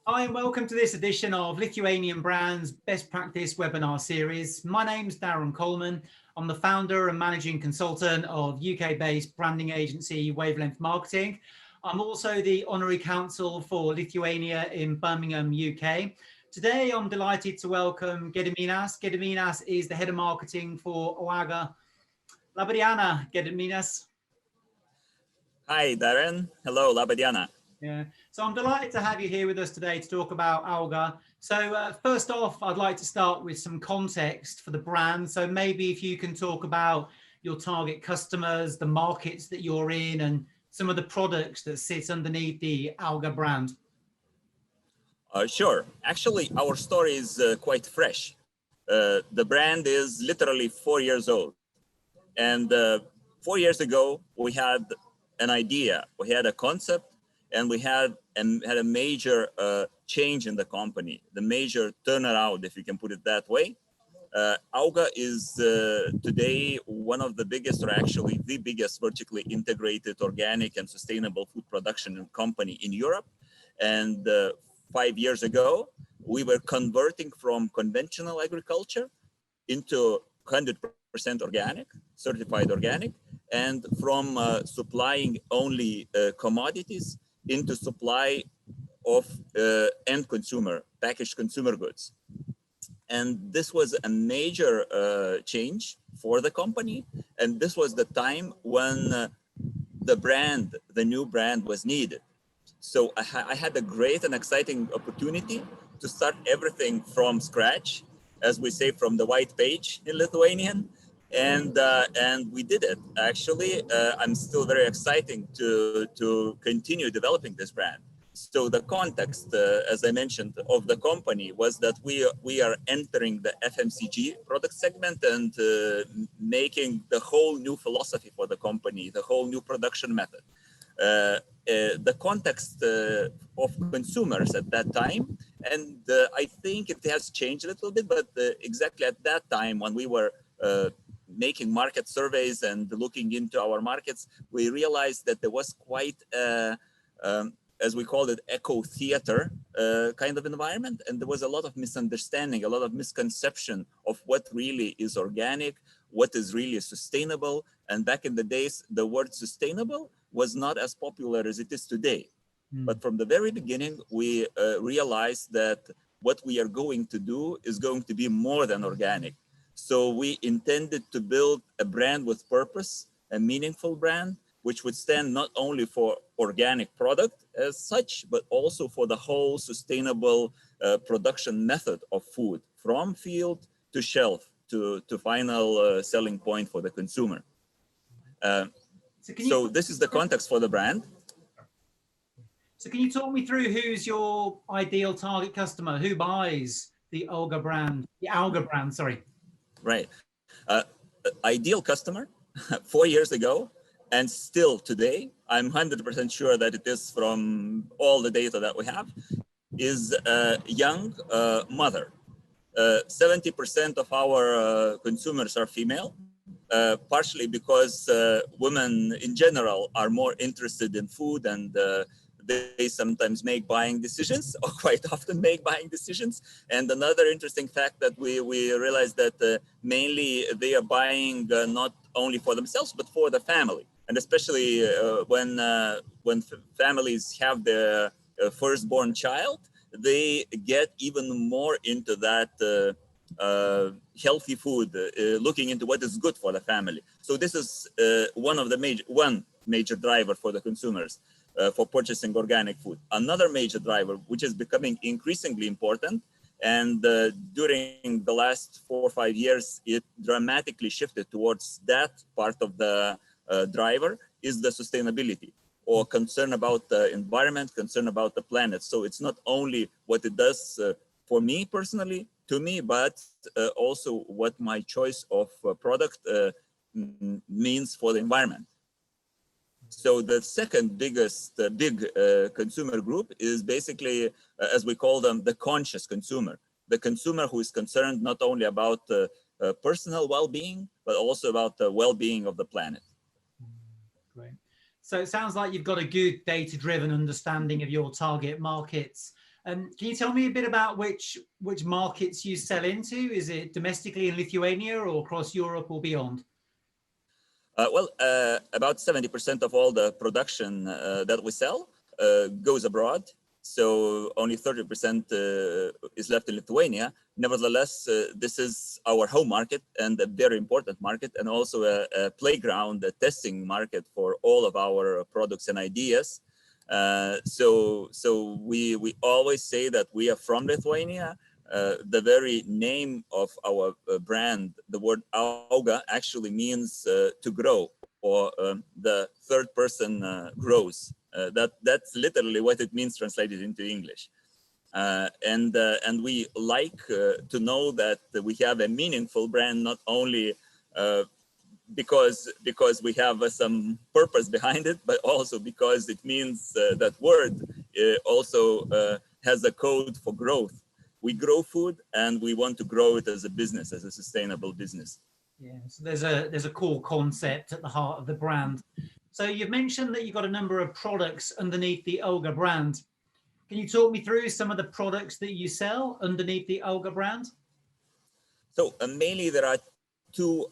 Hi, and welcome to this edition of Lithuanian Brands Best Practice webinar series. My name's Darren Coleman. I'm the founder and managing consultant of UK-based branding agency Wavelength Marketing. I'm also the honorary counsel for Lithuania in Birmingham, UK. Today, I'm delighted to welcome Gediminas. Gediminas is the head of marketing for Auga. Labadiana, Gediminas. Hi, Darren. Hello, Labadiana. Yeah, so I'm delighted to have you here with us today to talk about Auga. So first off, I'd like to start with some context for the brand. So maybe if you can talk about your target customers, the markets that you're in, and some of the products that sit underneath the Auga brand. Sure. Actually, our story is quite fresh. The brand is literally 4 years old. And 4 years ago, we had an idea, we had a concept, and we had a major change in the company, the major turnaround, if you can put it that way. Auga is today one of the biggest, or actually the biggest, vertically integrated organic and sustainable food production company in Europe. And 5 years ago, we were converting from conventional agriculture into 100% organic, certified organic, and from supplying only commodities into supply of end consumer, packaged consumer goods. And this was a major change for the company. And this was the time when the new brand was needed. So I had a great and exciting opportunity to start everything from scratch, as we say, from the white page in Lithuanian. And we did it. Actually, I'm still very excited to continue developing this brand. So the context, as I mentioned, of the company was that we are entering the FMCG product segment and making the whole new philosophy for the company, the whole new production method. The context of consumers at that time, and I think it has changed a little bit, but exactly at that time when we were making market surveys and looking into our markets, we realized that there was quite as we called it, eco theater kind of environment. And there was a lot of misunderstanding, a lot of misconception of what really is organic, what is really sustainable. And back in the days, the word sustainable was not as popular as it is today. But from the very beginning, we realized that what we are going to do is going to be more than organic. So we intended to build a brand with purpose, a meaningful brand, which would stand not only for organic product as such, but also for the whole sustainable production method of food, from field to shelf to final selling point for the consumer. So this is the context for the brand. So can you talk me through who's your ideal target customer? Who buys the Auga brand, sorry. Right. Ideal customer 4 years ago, and still today, I'm 100% sure that it is from all the data that we have, is a young mother. 70% of our consumers are female, partially because women in general are more interested in food, and they sometimes make buying decisions, or quite often make buying decisions. And another interesting fact that we realized that mainly they are buying not only for themselves, but for the family. And especially when families have their firstborn child, they get even more into that healthy food, looking into what is good for the family. So this is one major driver for the consumers for purchasing organic food. Another major driver, which is becoming increasingly important, and during the last 4 or 5 years, it dramatically shifted towards that part of the driver, is the sustainability, or concern about the environment, concern about the planet. So it's not only what it does for me personally, to me, but also what my choice of product means for the environment. So the second biggest big consumer group is basically, as we call them, the conscious consumer. The consumer who is concerned not only about personal well-being, but also about the well-being of the planet. Great. So it sounds like you've got a good data-driven understanding of your target markets. Can you tell me a bit about which markets you sell into? Is it domestically in Lithuania or across Europe or beyond? About 70% of all the production that we sell goes abroad. So only 30% is left in Lithuania. Nevertheless, this is our home market and a very important market, and also a playground, a testing market for all of our products and ideas. So we always say that we are from Lithuania. The very name of our brand, the word Auga, actually means to grow, or the third person grows. That's literally what it means translated into English. And we like to know that we have a meaningful brand, not only because we have some purpose behind it, but also because it means that word also has a code for growth. We grow food and we want to grow it as a business, as a sustainable business. Yeah, so there's a core concept at the heart of the brand. So you've mentioned that you've got a number of products underneath the Auga brand. Can you talk me through some of the products that you sell underneath the Auga brand? So mainly there are two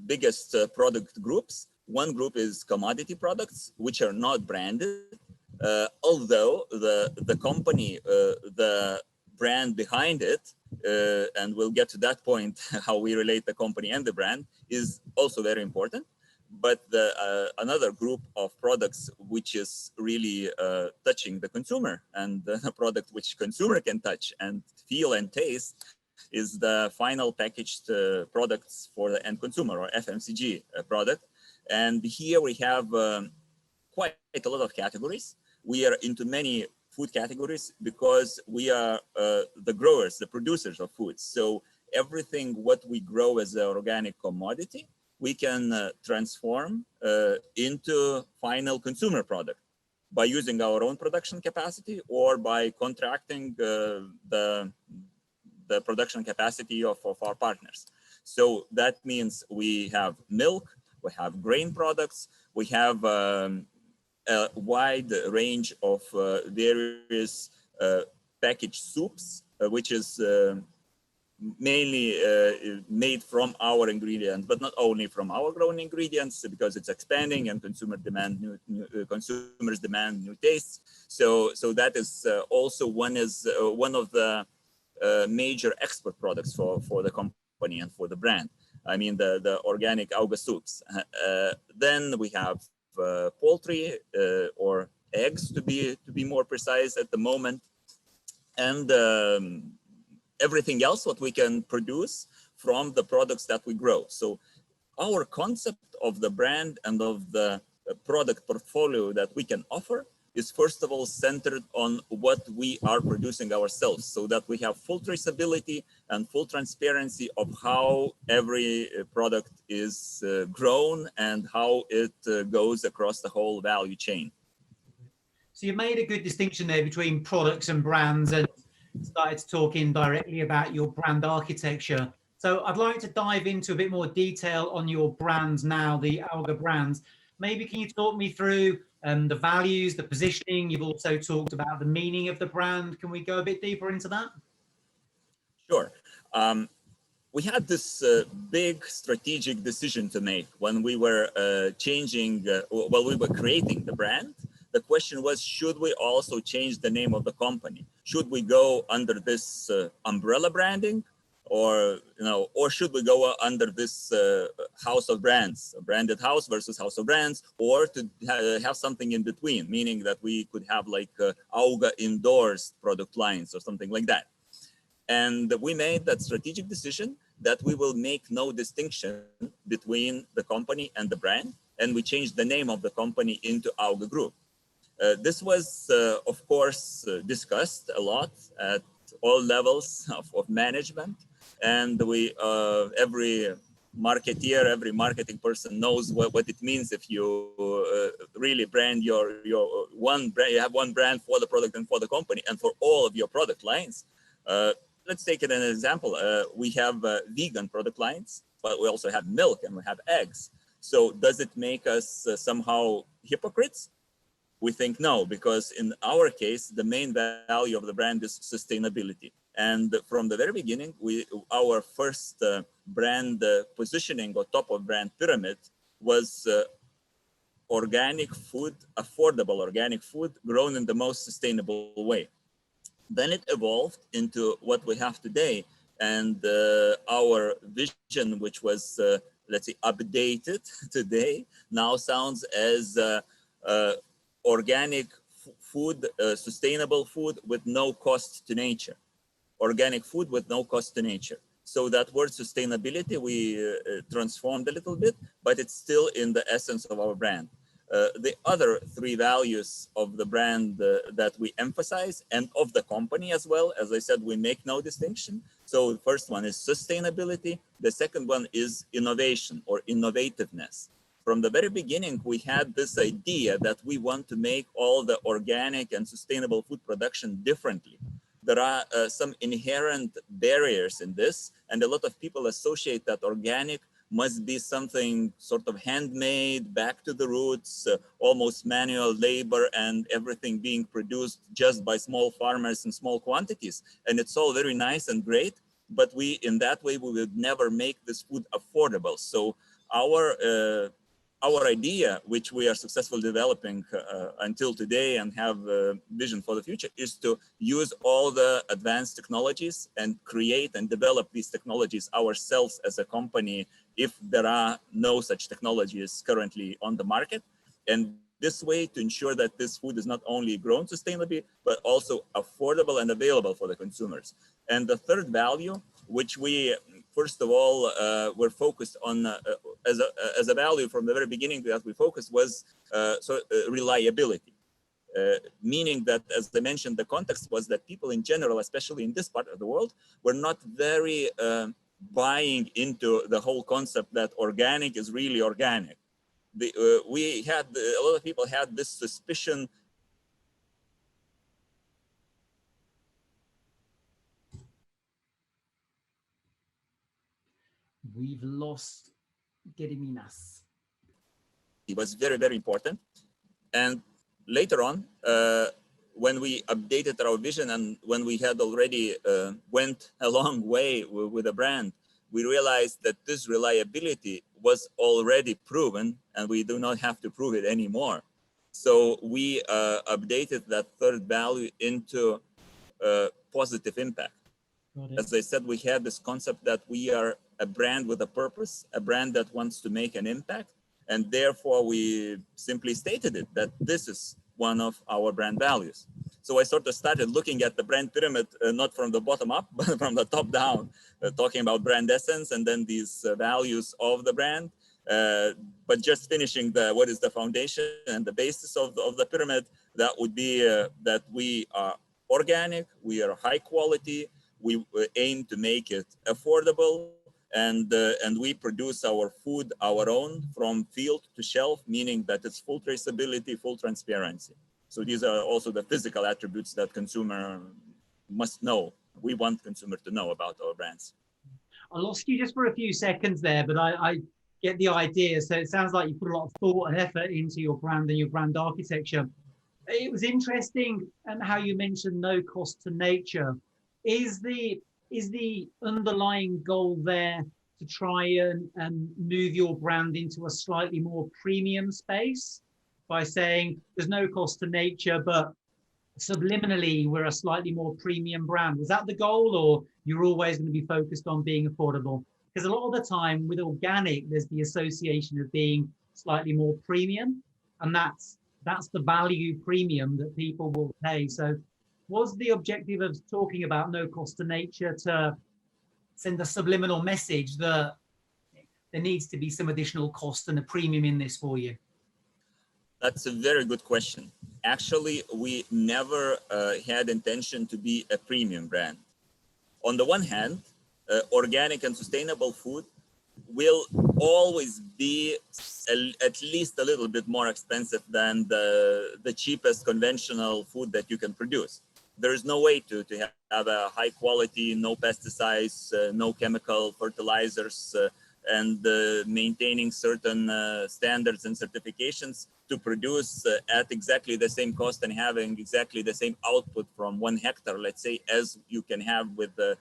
biggest product groups. One group is commodity products, which are not branded, although the company, the brand behind it, and we'll get to that point, how we relate the company and the brand, is also very important. But another group of products which is really touching the consumer, and a product which consumer can touch and feel and taste, is the final packaged products for the end consumer, or FMCG product. And here we have quite a lot of categories. We are into many food categories because we are the growers, the producers of food. So everything what we grow as an organic commodity, we can transform into final consumer product by using our own production capacity, or by contracting the production capacity of our partners. So that means we have milk, we have grain products, we have a wide range of various packaged soups, which is mainly made from our ingredients, but not only from our grown ingredients, because it's expanding and consumers demand new tastes. So that is also one of the major export products for the company and for the brand. I mean, the organic Auga soups. Then we have poultry, or eggs, to be more precise at the moment, and everything else what we can produce from the products that we grow. So our concept of the brand and of the product portfolio that we can offer is first of all centered on what we are producing ourselves, so that we have full traceability and full transparency of how every product is grown and how it goes across the whole value chain. So you made a good distinction there between products and brands, and started talking directly about your brand architecture. So I'd like to dive into a bit more detail on your brands now, the Auga brands. Maybe can you talk me through the values, the positioning? You've also talked about the meaning of the brand. Can we go a bit deeper into that? Sure. We had this big strategic decision to make when we were we were creating the brand. The question was, should we also change the name of the company? Should we go under this umbrella branding, or should we go under this house of brands, a branded house versus house of brands, or to have something in between, meaning that we could have like Auga endorsed product lines or something like that. And we made that strategic decision that we will make no distinction between the company and the brand, and we changed the name of the company into Auga Group. This was, of course, discussed a lot at all levels of management, and every marketeer, every marketing person knows what it means if you really brand your one brand. You have one brand for the product and for the company and for all of your product lines. Let's take it an example. We have vegan product lines, but we also have milk and we have eggs. So does it make us somehow hypocrites? We think no, because in our case, the main value of the brand is sustainability. And from the very beginning, our first brand positioning or top of brand pyramid was organic food, affordable organic food grown in the most sustainable way. Then it evolved into what we have today. And our vision, which was, let's say, updated today, now sounds as organic food, sustainable food with no cost to nature. Organic food with no cost to nature. So that word sustainability, we transformed a little bit, but it's still in the essence of our brand. The other three values of the brand that we emphasize, and of the company as well, as I said, we make no distinction. So the first one is sustainability. The second one is innovation or innovativeness. From the very beginning, we had this idea that we want to make all the organic and sustainable food production differently. There are some inherent barriers in this, and a lot of people associate that organic must be something sort of handmade, back to the roots, almost manual labor, and everything being produced just by small farmers in small quantities. And it's all very nice and great, but in that way, we would never make this food affordable. So our idea, which we are successfully developing until today and have a vision for the future, is to use all the advanced technologies and create and develop these technologies ourselves as a company if there are no such technologies currently on the market. And this way to ensure that this food is not only grown sustainably, but also affordable and available for the consumers. And the third value, which we, first of all, were focused on as a value from the very beginning that we focused was reliability. Meaning that, as I mentioned, the context was that people in general, especially in this part of the world, were not very buying into the whole concept that organic is really organic. A lot of people had this suspicion. We've lost Gediminas. It was very, very important. And later on, when we updated our vision and when we had already went a long way with the brand, we realized that this reliability was already proven and we do not have to prove it anymore. So we updated that third value into positive impact. As I said, we had this concept that we are a brand with a purpose, a brand that wants to make an impact. And therefore, we simply stated it, that this is one of our brand values. So I sort of started looking at the brand pyramid, not from the bottom up, but from the top down, talking about brand essence and then these values of the brand. But just finishing what is the foundation and the basis of the pyramid, that would be that we are organic, we are high quality, we aim to make it affordable, and we produce our food our own from field to shelf, meaning that it's full traceability, full transparency. So these are also the physical attributes that consumer must know. We want consumer to know about our brands. I lost you just for a few seconds there, but I get the idea. So it sounds like you put a lot of thought and effort into your brand and your brand architecture. It was interesting how you mentioned no cost to nature. Is the underlying goal there to try and move your brand into a slightly more premium space by saying there's no cost to nature, but subliminally we're a slightly more premium brand? Was that the goal, or you're always going to be focused on being affordable? Because a lot of the time with organic, there's the association of being slightly more premium, and that's the value premium that people will pay. So was the objective of talking about no cost to nature to send a subliminal message that there needs to be some additional cost and a premium in this for you? That's a very good question. Actually, we never had intention to be a premium brand. On the one hand, organic and sustainable food will always be at least a little bit more expensive than the cheapest conventional food that you can produce. There is no way to have a high quality, no pesticides, no chemical fertilizers, and maintaining certain standards and certifications to produce at exactly the same cost and having exactly the same output from 1 hectare, let's say, as you can have with a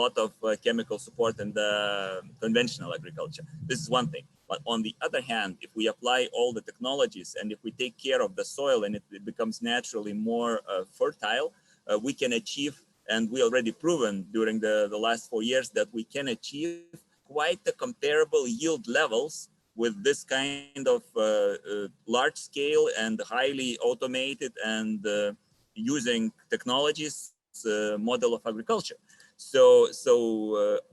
lot of chemical support in the conventional agriculture. This is one thing. But on the other hand, if we apply all the technologies and if we take care of the soil and it becomes naturally more fertile, we can achieve, and we already proven during the last 4 years, that we can achieve quite a comparable yield levels with this kind of large scale and highly automated and using technologies model of agriculture. So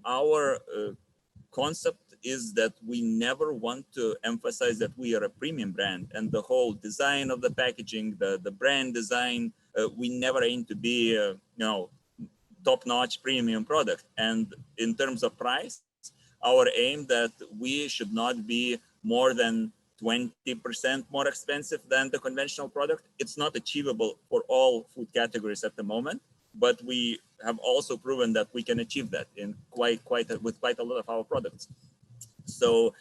our concept is that we never want to emphasize that we are a premium brand, and the whole design of the packaging, the brand design, we never aim to be top-notch premium product. And in terms of price, our aim that we should not be more than 20% more expensive than the conventional product. It's not achievable for all food categories at the moment, but we have also proven that we can achieve that in with quite a lot of our products. So,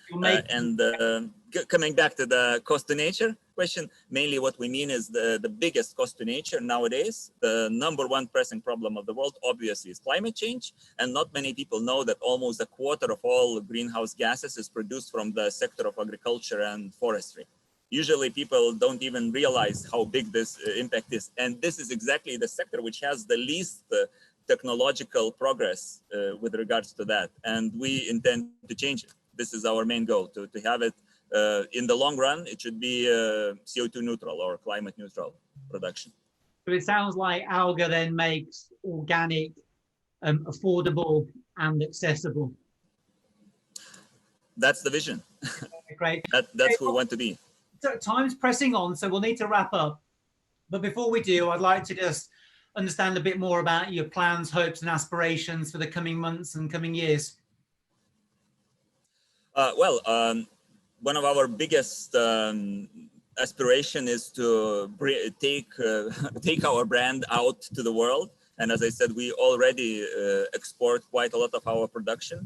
coming back to the cost to nature question, mainly what we mean is the biggest cost to nature nowadays. The #1 pressing problem of the world, obviously, is climate change. And not many people know that almost 1/4 of all greenhouse gases is produced from the sector of agriculture and forestry. Usually people don't even realize how big this impact is. And this is exactly the sector which has the least technological progress with regards to that. And we intend to change it. This is our main goal, to have it in the long run. It should be CO2 neutral or climate neutral production. So it sounds like Auga then makes organic affordable and accessible. That's the vision. Great. That's who we want to be. So time's pressing on, so we'll need to wrap up. But before we do, I'd like to just understand a bit more about your plans, hopes, and aspirations for the coming months and coming years. One of our biggest aspiration is to take our brand out to the world. And as I said, we already export quite a lot of our production.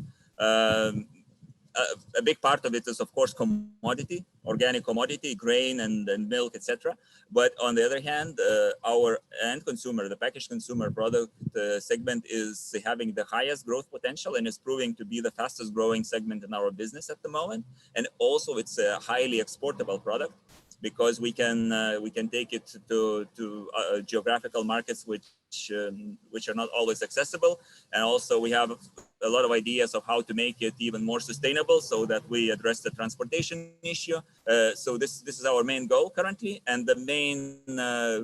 A big part of it is, of course, commodity, organic commodity, grain and milk, etc. But on the other hand, our end consumer, the packaged consumer product segment, is having the highest growth potential and is proving to be the fastest growing segment in our business at the moment. And also, it's a highly exportable product, because we can take it to geographical markets which are not always accessible. And also we have a lot of ideas of how to make it even more sustainable, so that we address the transportation issue. So this is our main goal currently. And the main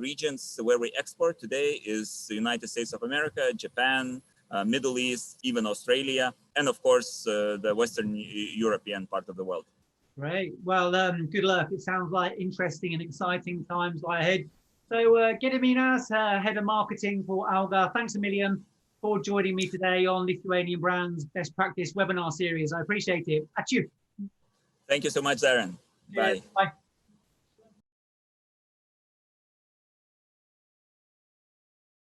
regions where we export today is the United States of America, Japan, Middle East, even Australia, and of course the Western European part of the world. Great. Well, good luck. It sounds like interesting and exciting times lie ahead. So Gediminas, Head of Marketing for Auga, thanks a million for joining me today on Lithuanian Brands Best Practice webinar series. I appreciate it. At you. Thank you so much, Darren. Bye. Bye.